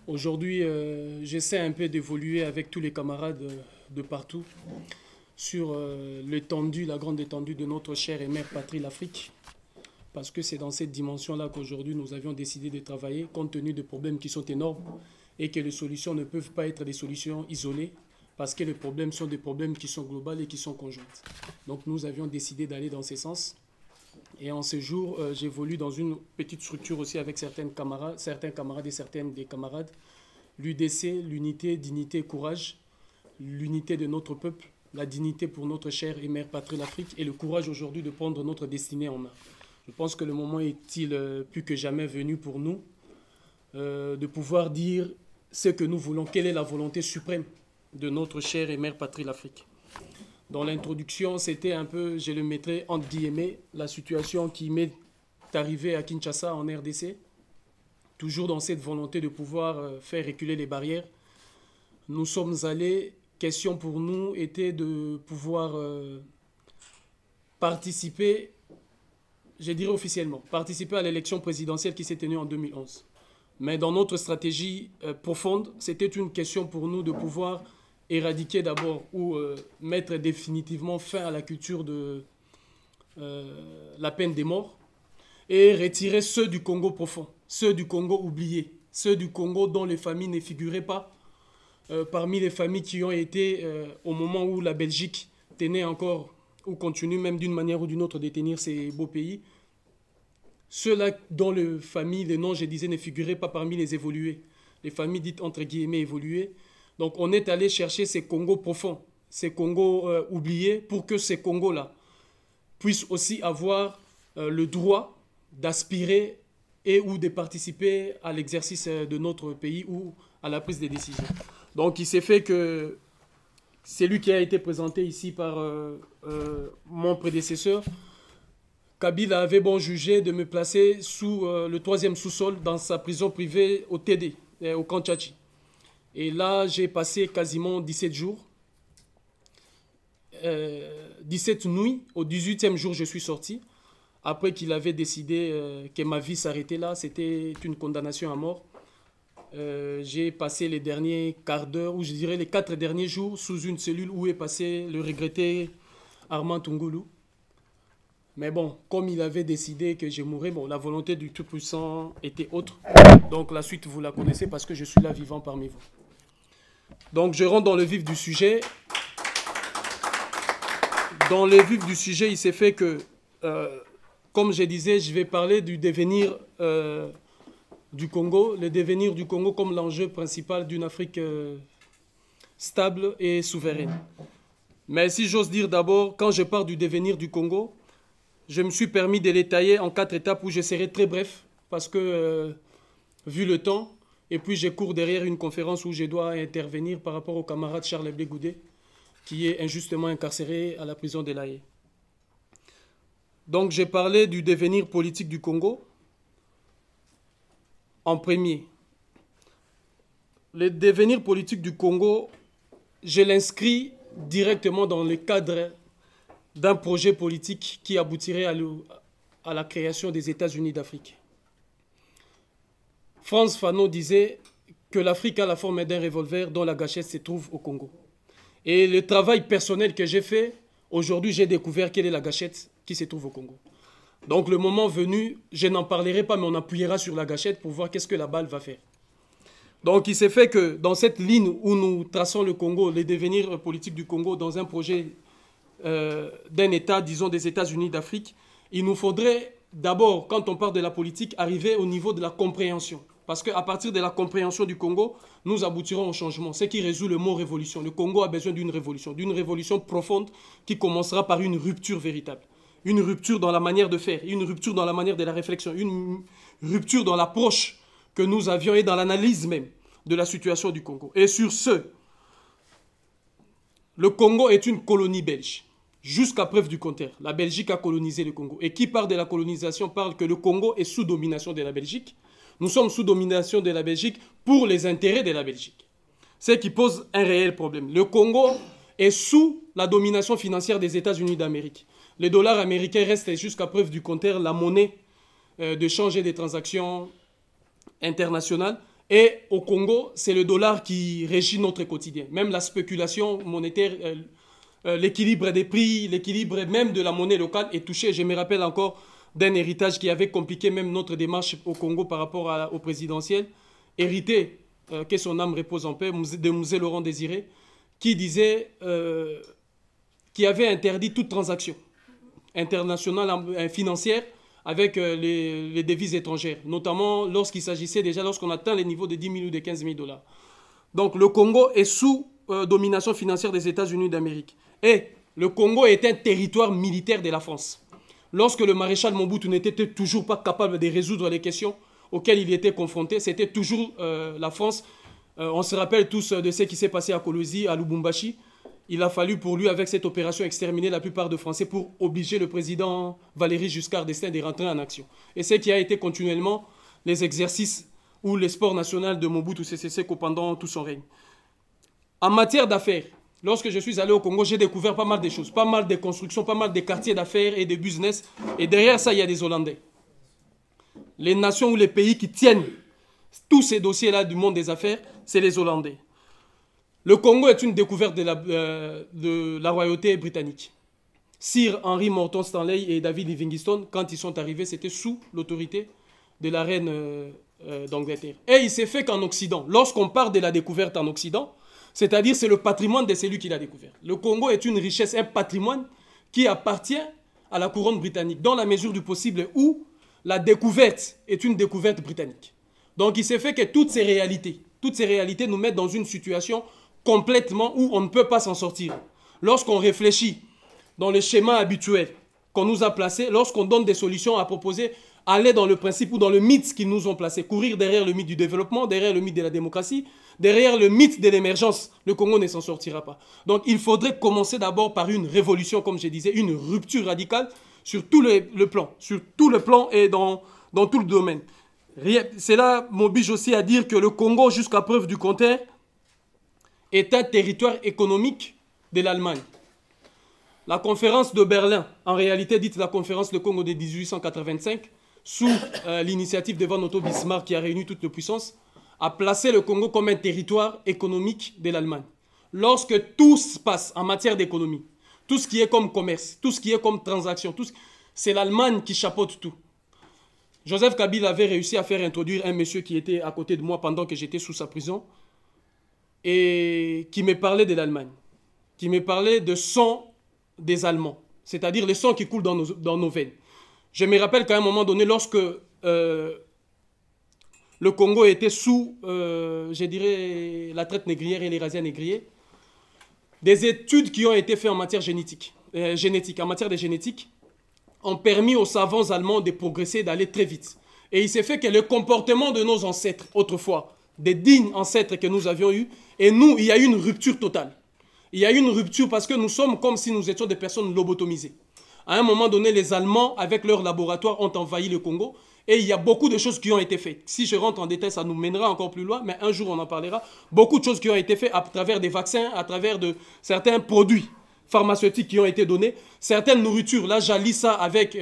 Aujourd'hui, j'essaie un peu d'évoluer avec tous les camarades de partout sur l'étendue, la grande étendue de notre chère et mère patrie, l'Afrique. Parce que c'est dans cette dimension-là qu'aujourd'hui nous avions décidé de travailler, compte tenu de problèmes qui sont énormes et que les solutions ne peuvent pas être des solutions isolées, parce que les problèmes sont des problèmes qui sont globaux et qui sont conjoints. Donc nous avions décidé d'aller dans ce sens. Et en ce jour, j'évolue dans une petite structure aussi avec certains camarades et certaines des camarades. L'UDC, l'unité, dignité et courage, l'unité de notre peuple, la dignité pour notre chère et mère patrie l'Afrique et le courage aujourd'hui de prendre notre destinée en main. Je pense que le moment est-il plus que jamais venu pour nous de pouvoir dire ce que nous voulons, quelle est la volonté suprême de notre chère et mère patrie l'Afrique. Dans l'introduction, c'était un peu, je le mettrai entre guillemets, la situation qui m'est arrivée à Kinshasa en RDC, toujours dans cette volonté de pouvoir faire reculer les barrières. Nous sommes allés, question pour nous était de pouvoir participer, je dirais officiellement, participer à l'élection présidentielle qui s'est tenue en 2011. Mais dans notre stratégie profonde, c'était une question pour nous de pouvoir éradiquer d'abord ou mettre définitivement fin à la culture de la peine des morts et retirer ceux du Congo profond, ceux du Congo oubliés, ceux du Congo dont les familles ne figuraient pas parmi les familles qui ont été au moment où la Belgique tenait encore ou continue même d'une manière ou d'une autre de tenir ces beaux pays. Ceux-là dont les familles, les noms, je disais, ne figuraient pas parmi les évolués, les familles dites entre guillemets évoluées. Donc on est allé chercher ces Congos profonds, ces Congos oubliés, pour que ces Congos-là puissent aussi avoir le droit d'aspirer et ou de participer à l'exercice de notre pays ou à la prise des décisions. Donc il s'est fait que c'est lui qui a été présenté ici par mon prédécesseur. Kabila avait bon jugé de me placer sous le 3e sous-sol dans sa prison privée au TD, au camp Tchachi. Et là, j'ai passé quasiment 17 jours. 17 nuits. Au 18e jour, je suis sorti. Après qu'il avait décidé que ma vie s'arrêtait là, c'était une condamnation à mort. J'ai passé les derniers quarts d'heure, ou je dirais les 4 derniers jours, sous une cellule où est passé le regretté Armand Tungoulou. Mais bon, comme il avait décidé que je mourrais, bon, la volonté du Tout-Puissant était autre. Donc la suite, vous la connaissez parce que je suis là vivant parmi vous. Donc je rentre dans le vif du sujet. Dans le vif du sujet, il s'est fait que, comme je disais, je vais parler du devenir du Congo, le devenir du Congo comme l'enjeu principal d'une Afrique stable et souveraine. Mais si j'ose dire d'abord, quand je parle du devenir du Congo, je me suis permis de l'étayer en 4 étapes où je serai très bref, parce que, vu le temps, et puis je cours derrière une conférence où je dois intervenir par rapport au camarade Charles Blé Goudé, qui est injustement incarcéré à la prison de l'A Haye. Donc j'ai parlé du devenir politique du Congo. En premier, le devenir politique du Congo, je l'inscris directement dans le cadre d'un projet politique qui aboutirait à la création des États-Unis d'Afrique. Frantz Fanon disait que l'Afrique a la forme d'un revolver dont la gâchette se trouve au Congo. Et le travail personnel que j'ai fait, aujourd'hui j'ai découvert quelle est la gâchette qui se trouve au Congo. Donc le moment venu, je n'en parlerai pas, mais on appuyera sur la gâchette pour voir qu'est-ce que la balle va faire. Donc il s'est fait que dans cette ligne où nous traçons le Congo, les devenirs politiques du Congo dans un projet d'un État, disons des États-Unis d'Afrique, il nous faudrait d'abord, quand on parle de la politique, arriver au niveau de la compréhension. Parce qu'à partir de la compréhension du Congo, nous aboutirons au changement. Ce qui résout le mot révolution. Le Congo a besoin d'une révolution profonde qui commencera par une rupture véritable. Une rupture dans la manière de faire, une rupture dans la manière de la réflexion, une rupture dans l'approche que nous avions et dans l'analyse même de la situation du Congo. Et sur ce, le Congo est une colonie belge. Jusqu'à preuve du contraire, la Belgique a colonisé le Congo. Et qui parle de la colonisation parle que le Congo est sous domination de la Belgique. Nous sommes sous domination de la Belgique pour les intérêts de la Belgique. Ce qui pose un réel problème. Le Congo est sous la domination financière des États-Unis d'Amérique. Le dollar américain reste jusqu'à preuve du contraire la monnaie de change et des transactions internationales. Et au Congo, c'est le dollar qui régit notre quotidien. Même la spéculation monétaire, l'équilibre des prix, l'équilibre même de la monnaie locale est touché. Je me rappelle encore d'un héritage qui avait compliqué même notre démarche au Congo par rapport au présidentiel. Hérité, que son âme repose en paix, de Mzee Laurent Désiré, qui disait, qui avait interdit toute transaction internationale financière avec les devises étrangères, notamment lorsqu'il s'agissait déjà, lorsqu'on atteint les niveaux de 10 000 ou de 15 000 dollars. Donc le Congo est sous domination financière des États-Unis d'Amérique. Et le Congo est un territoire militaire de la France. Lorsque le maréchal Mobutu n'était toujours pas capable de résoudre les questions auxquelles il était confronté, c'était toujours la France. On se rappelle tous de ce qui s'est passé à Kolwezi, à Lubumbashi. Il a fallu pour lui, avec cette opération, exterminer la plupart de Français pour obliger le président Valéry Giscard d'Estaing de rentrer en action. Et ce qui a été continuellement les exercices ou les sports nationaux de Mobutu Sese Seko pendant tout son règne. En matière d'affaires, lorsque je suis allé au Congo, j'ai découvert pas mal de choses, pas mal de constructions, pas mal de quartiers d'affaires et de business. Et derrière ça, il y a des Hollandais. Les nations ou les pays qui tiennent tous ces dossiers-là du monde des affaires, c'est les Hollandais. Le Congo est une découverte de la royauté britannique. Sir Henry Morton Stanley et David Livingstone, quand ils sont arrivés, c'était sous l'autorité de la reine d'Angleterre. Et il s'est fait qu'en Occident, lorsqu'on parle de la découverte en Occident, c'est-à-dire c'est le patrimoine de celui qui l'a découvert. Le Congo est une richesse, un patrimoine qui appartient à la couronne britannique, dans la mesure du possible où la découverte est une découverte britannique. Donc il s'est fait que toutes ces réalités nous mettent dans une situation complètement où on ne peut pas s'en sortir. Lorsqu'on réfléchit dans le schéma habituel qu'on nous a placé, lorsqu'on donne des solutions à proposer, aller dans le principe ou dans le mythe qu'ils nous ont placé, courir derrière le mythe du développement, derrière le mythe de la démocratie, derrière le mythe de l'émergence, le Congo ne s'en sortira pas. Donc il faudrait commencer d'abord par une révolution, comme je disais, une rupture radicale sur tout le plan et dans tout le domaine. C'est là, m'oblige aussi à dire que le Congo, jusqu'à preuve du contraire, est un territoire économique de l'Allemagne. La conférence de Berlin, en réalité dite la conférence de Congo de 1885, sous l'initiative de von Otto Bismarck qui a réuni toutes les puissances, a placé le Congo comme un territoire économique de l'Allemagne. Lorsque tout se passe en matière d'économie, tout ce qui est comme commerce, tout ce qui est comme transaction, c'est l'Allemagne qui chapeaute tout. Joseph Kabila avait réussi à faire introduire un monsieur qui était à côté de moi pendant que j'étais sous sa prison, et qui me parlait de l'Allemagne, qui me parlait de sang des Allemands, c'est-à-dire le sang qui coule dans nos veines. Je me rappelle qu'à un moment donné, lorsque le Congo était sous, je dirais, la traite négrière et les razzias négriers, des études qui ont été faites en matière génétique, en matière de génétique, ont permis aux savants allemands de progresser, d'aller très vite. Et il s'est fait que le comportement de nos ancêtres, autrefois, des dignes ancêtres que nous avions eus, et nous, il y a eu une rupture totale. Il y a eu une rupture parce que nous sommes comme si nous étions des personnes lobotomisées. À un moment donné, les Allemands, avec leurs laboratoires, ont envahi le Congo. Et il y a beaucoup de choses qui ont été faites. Si je rentre en détail, ça nous mènera encore plus loin, mais un jour on en parlera. Beaucoup de choses qui ont été faites à travers des vaccins, à travers de certains produits pharmaceutiques qui ont été donnés. Certaines nourritures, là j'allie ça avec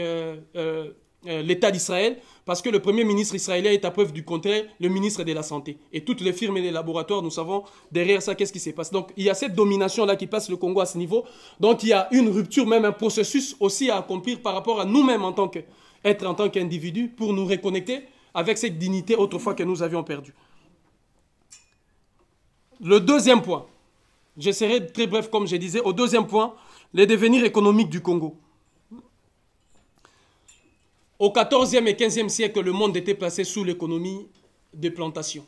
l'État d'Israël, parce que le premier ministre israélien est à preuve du contraire le ministre de la Santé. Et toutes les firmes et les laboratoires, nous savons derrière ça qu'est-ce qui s'est passé. Donc il y a cette domination-là qui passe le Congo à ce niveau. Donc il y a une rupture, même un processus aussi à accomplir par rapport à nous-mêmes en tant qu'individus pour nous reconnecter avec cette dignité autrefois que nous avions perdue. Le deuxième point, je serai très bref comme je disais, au deuxième point, les devenirs économiques du Congo. Au XIVe et XVe siècle, le monde était placé sous l'économie des plantations.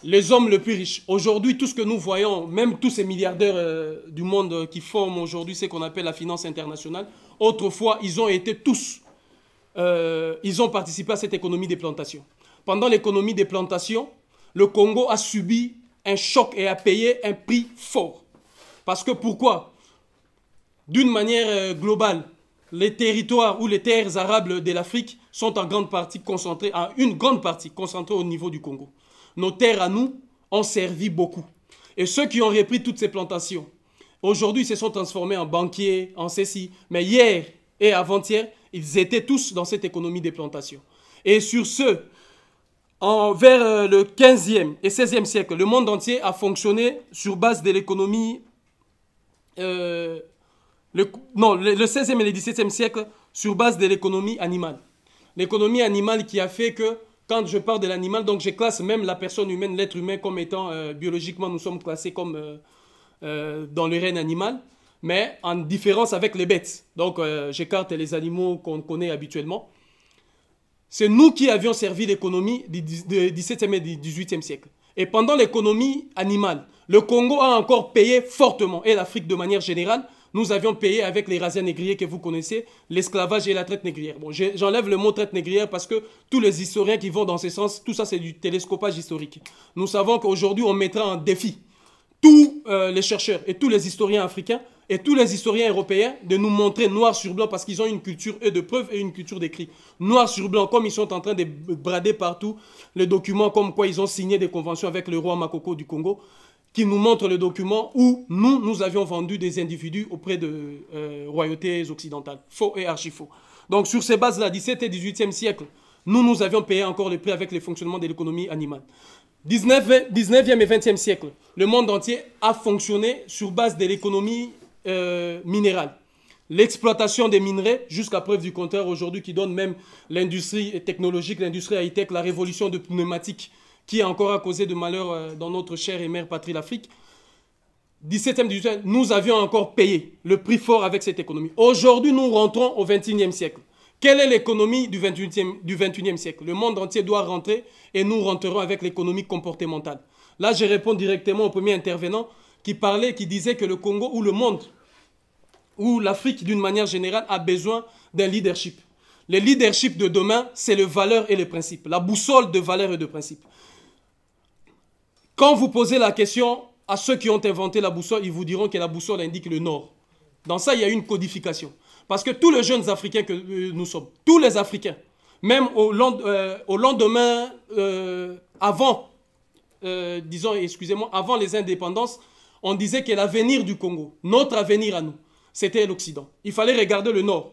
Les hommes les plus riches. Aujourd'hui, tout ce que nous voyons, même tous ces milliardaires du monde qui forment aujourd'hui ce qu'on appelle la finance internationale, autrefois, ils ont été tous, ils ont participé à cette économie des plantations. Pendant l'économie des plantations, le Congo a subi un choc et a payé un prix fort. Parce que pourquoi? D'une manière globale, les territoires ou les terres arables de l'Afrique sont en grande partie concentrées, au niveau du Congo. Nos terres à nous ont servi beaucoup. Et ceux qui ont repris toutes ces plantations, aujourd'hui se sont transformés en banquiers, en ceci. Mais hier et avant-hier, ils étaient tous dans cette économie des plantations. Et sur ce, Vers le 15e et 16e siècle, le monde entier a fonctionné sur base de l'économie. Non, le 16e et le 17e siècle sur base de l'économie animale. L'économie animale qui a fait que, quand je parle de l'animal, donc je classe même la personne humaine, l'être humain comme étant, biologiquement, nous sommes classés comme dans le règne animal, mais en différence avec les bêtes. Donc j'écarte les animaux qu'on connaît habituellement. C'est nous qui avions servi l'économie du 17e et du 18e siècle. Et pendant l'économie animale, le Congo a encore payé fortement, et l'Afrique de manière générale, nous avions payé avec les razzias négriers que vous connaissez, l'esclavage et la traite négrière. Bon, j'enlève le mot traite négrière parce que tous les historiens qui vont dans ce sens, tout ça c'est du télescopage historique. Nous savons qu'aujourd'hui on mettra en défi tous les chercheurs et tous les historiens africains et tous les historiens européens de nous montrer noir sur blanc parce qu'ils ont une culture de preuve et une culture d'écrit. Noir sur blanc, comme ils sont en train de brader partout les documents comme quoi ils ont signé des conventions avec le roi Makoko du Congo, qui nous montre le document où nous avions vendu des individus auprès de royautés occidentales. Faux et archi-faux. Donc sur ces bases-là, 17 et 18e siècle, nous avions payé encore le prix avec le fonctionnement de l'économie animale. 19e et 20e siècle, le monde entier a fonctionné sur base de l'économie minérale. L'exploitation des minerais, jusqu'à preuve du contraire aujourd'hui, qui donne même l'industrie technologique, l'industrie high-tech, la révolution de pneumatiques, qui a encore causé de malheur dans notre chère et mère patrie l'Afrique. 17e, 18e, nous avions encore payé le prix fort avec cette économie. Aujourd'hui, nous rentrons au 21e siècle. Quelle est l'économie du 21e siècle? Le monde entier doit rentrer et nous rentrerons avec l'économie comportementale. Là, je réponds directement au premier intervenant qui parlait, qui disait que le Congo ou le monde, ou l'Afrique d'une manière générale, a besoin d'un leadership. Le leadership de demain, c'est les valeurs et les principes. La boussole de valeurs et de principes. Quand vous posez la question à ceux qui ont inventé la boussole, ils vous diront que la boussole indique le nord. Dans ça, il y a une codification. Parce que tous les jeunes Africains que nous sommes, tous les Africains, même au lendemain, avant, disons, excusez-moi, avant les indépendances, on disait que l'avenir du Congo, notre avenir à nous, c'était l'Occident. Il fallait regarder le nord.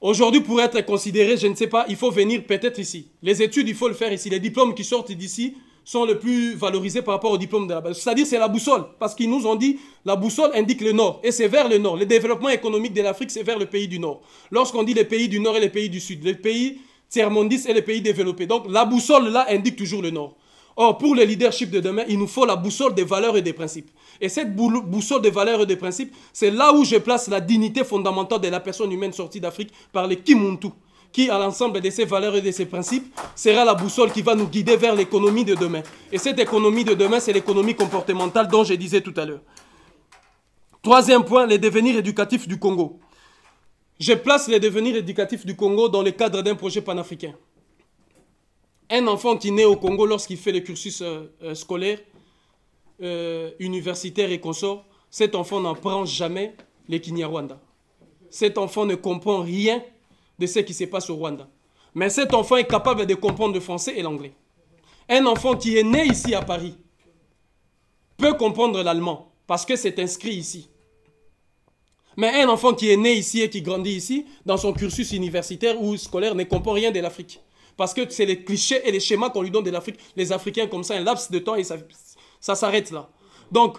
Aujourd'hui, pour être considéré, je ne sais pas, il faut venir peut-être ici. Les études, il faut le faire ici. Les diplômes qui sortent d'ici sont les plus valorisés par rapport aux diplômes de là-bas. C'est-à-dire c'est la boussole, parce qu'ils nous ont dit la boussole indique le nord, et c'est vers le nord. Le développement économique de l'Afrique, c'est vers le pays du nord. Lorsqu'on dit les pays du nord et les pays du sud, les pays tiers-mondistes et les pays développés. Donc la boussole là indique toujours le nord. Or, pour le leadership de demain, il nous faut la boussole des valeurs et des principes. Et cette boussole des valeurs et des principes, c'est là où je place la dignité fondamentale de la personne humaine sortie d'Afrique par les Kimuntu, qui, à l'ensemble de ces valeurs et de ces principes, sera la boussole qui va nous guider vers l'économie de demain. Et cette économie de demain, c'est l'économie comportementale dont je disais tout à l'heure. Troisième point, les devenirs éducatifs du Congo. Je place les devenirs éducatifs du Congo dans le cadre d'un projet panafricain. Un enfant qui naît au Congo lorsqu'il fait le cursus scolaire, universitaire et consort, cet enfant n'apprend jamais le Kinyarwanda. Cet enfant ne comprend rien de ce qui se passe au Rwanda. Mais cet enfant est capable de comprendre le français et l'anglais. Un enfant qui est né ici à Paris peut comprendre l'allemand parce que c'est inscrit ici. Mais un enfant qui est né ici et qui grandit ici, dans son cursus universitaire ou scolaire, ne comprend rien de l'Afrique. Parce que c'est les clichés et les schémas qu'on lui donne de l'Afrique. Les Africains comme ça, un laps de temps et ça s'arrête là. Donc,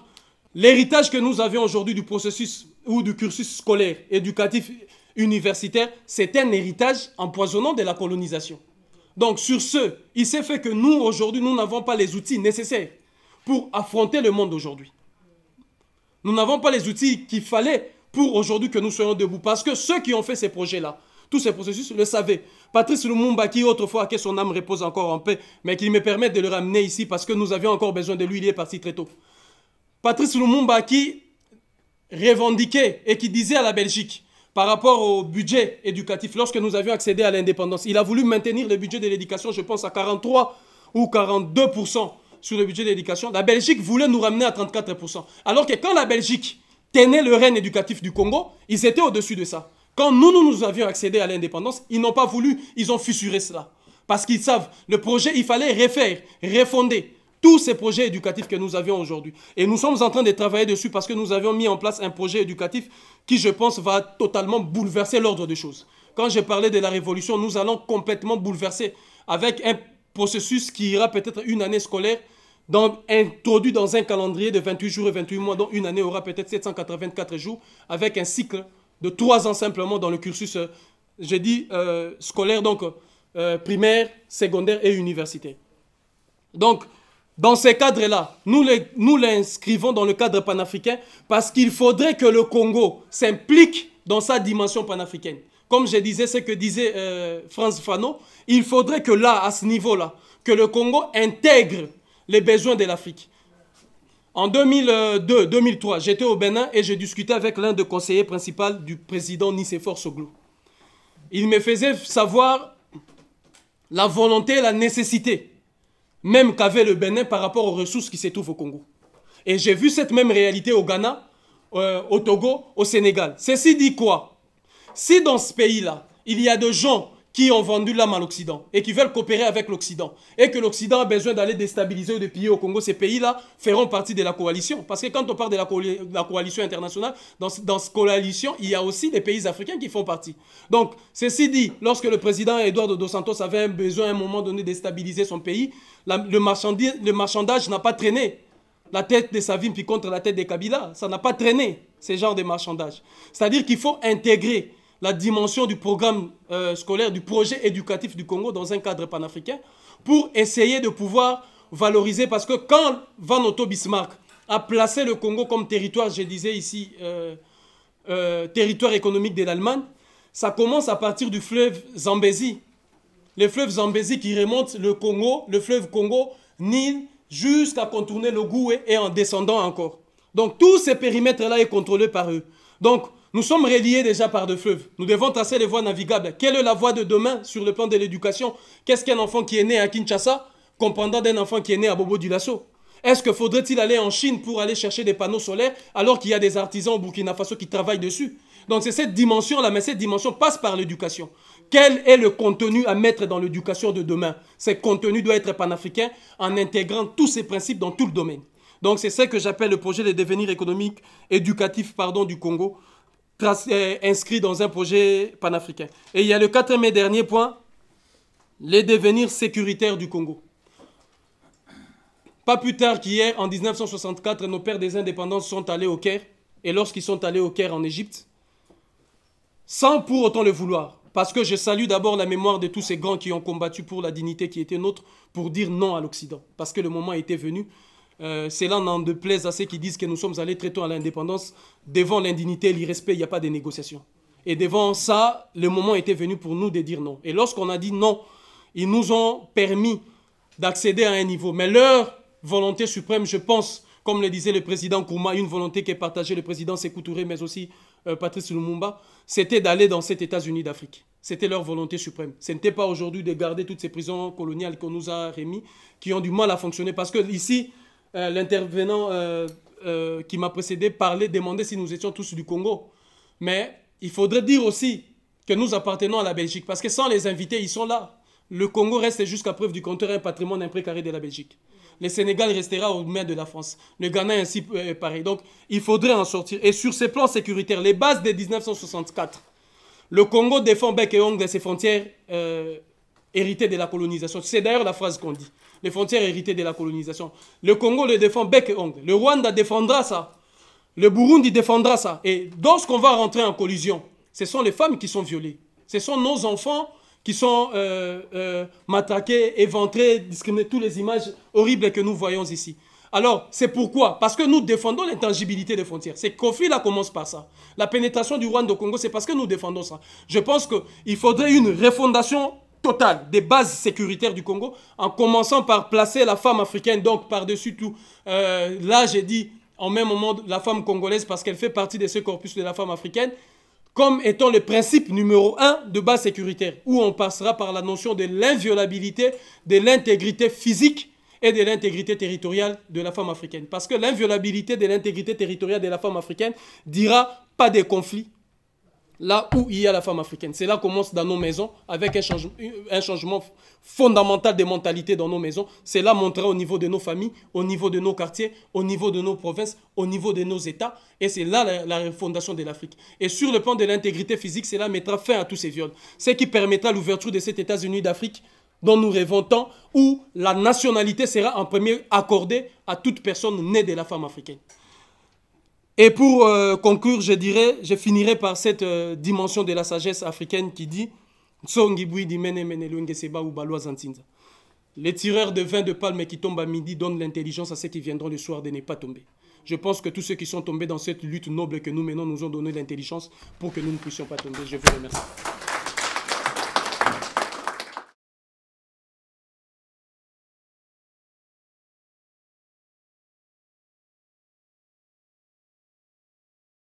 l'héritage que nous avions aujourd'hui du processus ou du cursus scolaire, éducatif, universitaire, c'est un héritage empoisonnant de la colonisation. Donc, sur ce, il s'est fait que nous, aujourd'hui, nous n'avons pas les outils nécessaires pour affronter le monde d'aujourd'hui. Nous n'avons pas les outils qu'il fallait pour aujourd'hui que nous soyons debout. Parce que ceux qui ont fait ces projets-là, tous ces processus le savaient. Patrice Lumumba, qui autrefois, que son âme repose encore en paix, mais qu'il me permette de le ramener ici parce que nous avions encore besoin de lui, il est parti très tôt. Patrice Lumumba qui revendiquait et qui disait à la Belgique, par rapport au budget éducatif, lorsque nous avions accédé à l'indépendance, il a voulu maintenir le budget de l'éducation, je pense à 43 ou 42% sur le budget de l'éducation. La Belgique voulait nous ramener à 34%. Alors que quand la Belgique tenait le règne éducatif du Congo, ils étaient au-dessus de ça. Quand nous avions accédé à l'indépendance, ils n'ont pas voulu, ils ont fissuré cela. Parce qu'ils savent, le projet, il fallait refaire, refonder tous ces projets éducatifs que nous avions aujourd'hui. Et nous sommes en train de travailler dessus parce que nous avions mis en place un projet éducatif qui, je pense, va totalement bouleverser l'ordre des choses. Quand je parlais de la révolution, nous allons complètement bouleverser avec un processus qui ira peut-être une année scolaire, introduit dans un calendrier de 28 jours et 28 mois, dont une année aura peut-être 784 jours, avec un cycle de 3 ans simplement dans le cursus, j'ai dit, scolaire, donc primaire, secondaire et universitaire. Donc, dans ces cadres-là, nous l'inscrivons dans le cadre panafricain parce qu'il faudrait que le Congo s'implique dans sa dimension panafricaine. Comme je disais, ce que disait Frantz Fanon, il faudrait que là, à ce niveau-là, que le Congo intègre les besoins de l'Afrique. En 2002-2003, j'étais au Bénin et je discutais avec l'un des conseillers principaux du président Nicéphore Soglo. Il me faisait savoir la volonté et la nécessité même qu'avait le Bénin par rapport aux ressources qui se trouvent au Congo. Et j'ai vu cette même réalité au Ghana, au Togo, au Sénégal. Ceci dit quoi? Si dans ce pays-là, il y a des gens qui ont vendu l'âme à l'Occident et qui veulent coopérer avec l'Occident et que l'Occident a besoin d'aller déstabiliser ou de piller au Congo, ces pays-là feront partie de la coalition. Parce que quand on parle de la coalition internationale, dans cette coalition, il y a aussi des pays africains qui font partie. Donc, ceci dit, lorsque le président Eduardo dos Santos avait besoin à un moment donné de déstabiliser son pays, le marchandage n'a pas traîné. La tête de Savim puis contre la tête de Kabila, ça n'a pas traîné, ce genre de marchandage. C'est-à-dire qu'il faut intégrer la dimension du programme scolaire, du projet éducatif du Congo dans un cadre panafricain pour essayer de pouvoir valoriser. Parce que quand Van Otto Bismarck a placé le Congo comme territoire, je disais ici, territoire économique de l'Allemagne, ça commence à partir du fleuve Zambézi. Le fleuve Zambézi qui remonte le Congo, le fleuve Congo, Nil, jusqu'à contourner le Goué et en descendant encore. Donc tous ces périmètres-là sont contrôlés par eux. Donc nous sommes reliés déjà par deux fleuves. Nous devons tracer les voies navigables. Quelle est la voie de demain sur le plan de l'éducation? Qu'est-ce qu'un enfant qui est né à Kinshasa comprendra d'un enfant qui est né à Bobo-Dioulasso? Est-ce que faudrait-il aller en Chine pour aller chercher des panneaux solaires alors qu'il y a des artisans au Burkina Faso qui travaillent dessus? Donc c'est cette dimension-là, mais cette dimension passe par l'éducation. Quel est le contenu à mettre dans l'éducation de demain? Ce contenu doit être panafricain en intégrant tous ces principes dans tout le domaine. Donc c'est ce que j'appelle le projet de devenir économique, éducatif du Congo, inscrit dans un projet panafricain. Et il y a le quatrième et dernier point, les devenirs sécuritaires du Congo. Pas plus tard qu'hier, en 1964, nos pères des indépendances sont allés au Caire. Et lorsqu'ils sont allés au Caire en Égypte, sans pour autant le vouloir, parce que je salue d'abord la mémoire de tous ces grands qui ont combattu pour la dignité qui était nôtre, pour dire non à l'Occident. Parce que le moment était venu. Cela n'en déplaise à ceux qui disent que nous sommes allés très tôt à l'indépendance. Devant l'indignité et l'irrespect, il n'y a pas de négociation. Et devant ça, le moment était venu pour nous de dire non. Et lorsqu'on a dit non, ils nous ont permis d'accéder à un niveau. Mais leur volonté suprême, je pense, comme le disait le président Kouma, une volonté qui est partagée, le président Sékou Touré, mais aussi Patrice Lumumba, c'était d'aller dans cet États-Unis d'Afrique. C'était leur volonté suprême. Ce n'était pas aujourd'hui de garder toutes ces prisons coloniales qu'on nous a remis, qui ont du mal à fonctionner. Parce que ici, l'intervenant qui m'a précédé demandait si nous étions tous du Congo. Mais il faudrait dire aussi que nous appartenons à la Belgique. Parce que sans les invités, ils sont là. Le Congo reste jusqu'à preuve du contraire un patrimoine imprécaré de la Belgique. Le Sénégal restera aux mains de la France. Le Ghana ainsi pareil. Donc il faudrait en sortir. Et sur ces plans sécuritaires, les bases de 1964, le Congo défend bec et ongle de ses frontières héritées de la colonisation. C'est d'ailleurs la phrase qu'on dit. Les frontières héritées de la colonisation. Le Congo le défend bec et ongle. Le Rwanda défendra ça. Le Burundi défendra ça. Et lorsqu'on va rentrer en collision, ce sont les femmes qui sont violées. Ce sont nos enfants qui sont matraqués, éventrés, discriminés, toutes les images horribles que nous voyons ici. Alors, c'est pourquoi? Parce que nous défendons l'intangibilité des frontières. Ces conflits-là commencent par ça. La pénétration du Rwanda au Congo, c'est parce que nous défendons ça. Je pense qu'il faudrait une refondation totale des bases sécuritaires du Congo, en commençant par placer la femme africaine, donc par-dessus tout. Là, j'ai dit en même moment la femme congolaise, parce qu'elle fait partie de ce corpus de la femme africaine, comme étant le principe numéro 1 de base sécuritaire, où on passera par la notion de l'inviolabilité, de l'intégrité physique et de l'intégrité territoriale de la femme africaine. Parce que l'inviolabilité de l'intégrité territoriale de la femme africaine dira pas de conflit là où il y a la femme africaine. Cela commence dans nos maisons avec un changement fondamental des mentalités dans nos maisons. Cela montrera au niveau de nos familles, au niveau de nos quartiers, au niveau de nos provinces, au niveau de nos États. Et c'est là la refondation de l'Afrique. Et sur le plan de l'intégrité physique, cela mettra fin à tous ces viols. Ce qui permettra l'ouverture de cet États-Unis d'Afrique dont nous rêvons tant, où la nationalité sera en premier accordée à toute personne née de la femme africaine. Et pour conclure, je finirai par cette dimension de la sagesse africaine qui dit les tireurs de vin de palme qui tombent à midi donnent l'intelligence à ceux qui viendront le soir de ne pas tomber. Je pense que tous ceux qui sont tombés dans cette lutte noble que nous menons nous ont donné l'intelligence pour que nous ne puissions pas tomber. Je vous remercie.